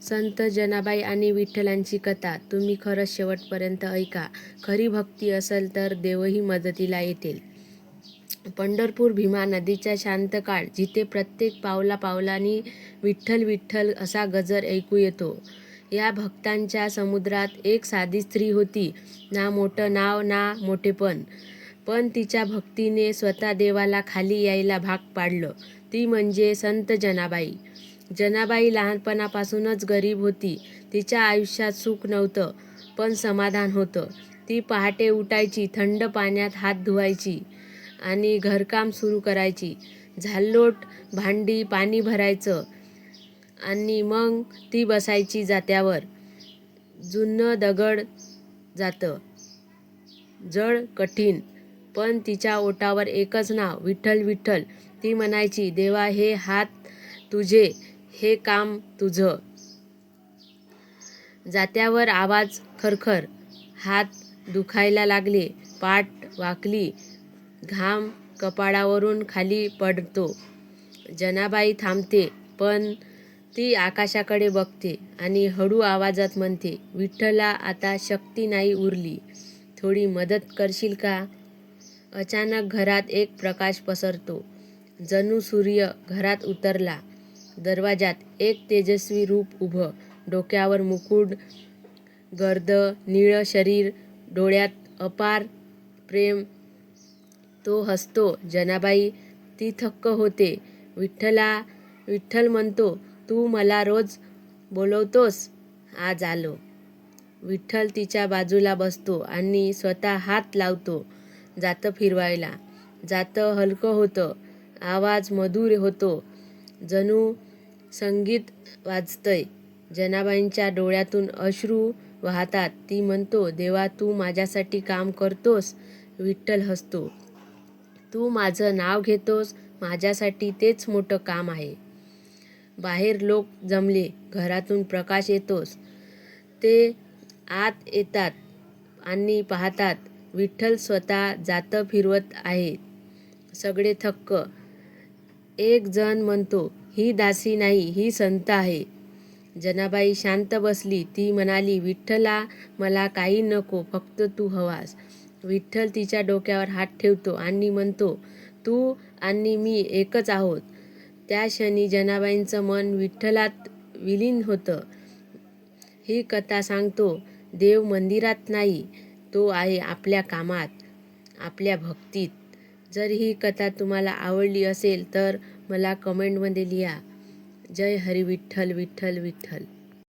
संत जनाबाई आणि विठ्ठलांची कथा तुम्ही खरंच शेवटपर्यंत ऐका. खरी भक्ती असेल तर देवही मदतीला येतील. पंढरपूर भीमा नदीचा शांत काळ, जिथे प्रत्येक पावलापावलांनी विठ्ठल विठ्ठल असा गजर ऐकू येतो. या भक्तांच्या समुद्रात एक साधी स्त्री होती. ना मोठं नाव ना मोठेपण, पण तिच्या भक्तीने स्वतः देवाला खाली यायला भाग पाडलं. ती म्हणजे संत जनाबाई. जनाबाई लहानपणापासूनच गरीब होती. तिच्या आयुष्यात सुख नव्हतं, पण समाधान होतं. ती पहाटे उठायची, थंड पाण्यात हात धुवायची आणि घरकाम सुरू करायची. झाडलोट, भांडी, पाणी भरायचं आणि मग ती बसायची जात्यावर. जुनं दगड जातं, जड, कठीण, पण तिच्या ओठावर एकच नाव, विठ्ठल विठ्ठल. ती म्हणायची, देवा हे हात तुझे, हे काम तुझं. जात्यावर आवाज खरखर, हात दुखायला लागले, पाठ वाकली, घाम कपाळावरून खाली पडतो. जनाबाई थांबते, पण ती आकाशाकडे बघते आणि हळू आवाजात म्हणते, विठ्ठला आता शक्ती नाही उरली, थोडी मदत करशील का? अचानक घरात एक प्रकाश पसरतो, जणू सूर्य घरात उतरला. दरवाजात एक तेजस्वी रूप उभं, डोक्यावर मुकुट, गर्द निळं शरीर, डोळ्यात अपार प्रेम. तो हसतो. जनाबाई ती थक्क होते. विठ्ठला, विठ्ठल म्हणतो, तू मला रोज बोलवतोस, आज आलो. विठ्ठल तिच्या बाजूला बसतो आणि स्वतः हात लावतो. जातं फिरवायला. जातं हलकं होतं, आवाज मधुर होतो, जणू संगीत वाजतंय. जनाबाईंच्या डोळ्यातून अश्रू वाहतात. ती म्हणतो, देवा तू माझ्यासाठी काम करतोस. विठ्ठल हसतो, तू माझं नाव घेतोस, माझ्यासाठी तेच मोठं काम आहे. बाहेर लोक जमले, घरातून प्रकाश येतोस. ते आत येतात आणि पाहतात, विठ्ठल स्वतः जातं फिरवत आहे. सगळे थक्क. एक जण म्हणतो, ही दासी नाही, ही संत आहे. जनाबाई शांत बसली. ती म्हणाली, विठ्ठला मला काही नको, फक्त तू हवास. विठ्ठल तिच्या डोक्यावर हात ठेवतो आणि म्हणतो, तू आणि मी एकच आहोत. त्या क्षणी जनाबाईंचं मन विठ्ठलात विलीन होतं. ही कथा सांगतो, देव मंदिरात नाही, तो आहे आपल्या कामात, आपल्या भक्तीत. जर ही कथा तुम्हाला आवडली असेल तर मला कमेंटमध्ये लिहा. जय हरी विठ्ठल विठ्ठल विठ्ठल.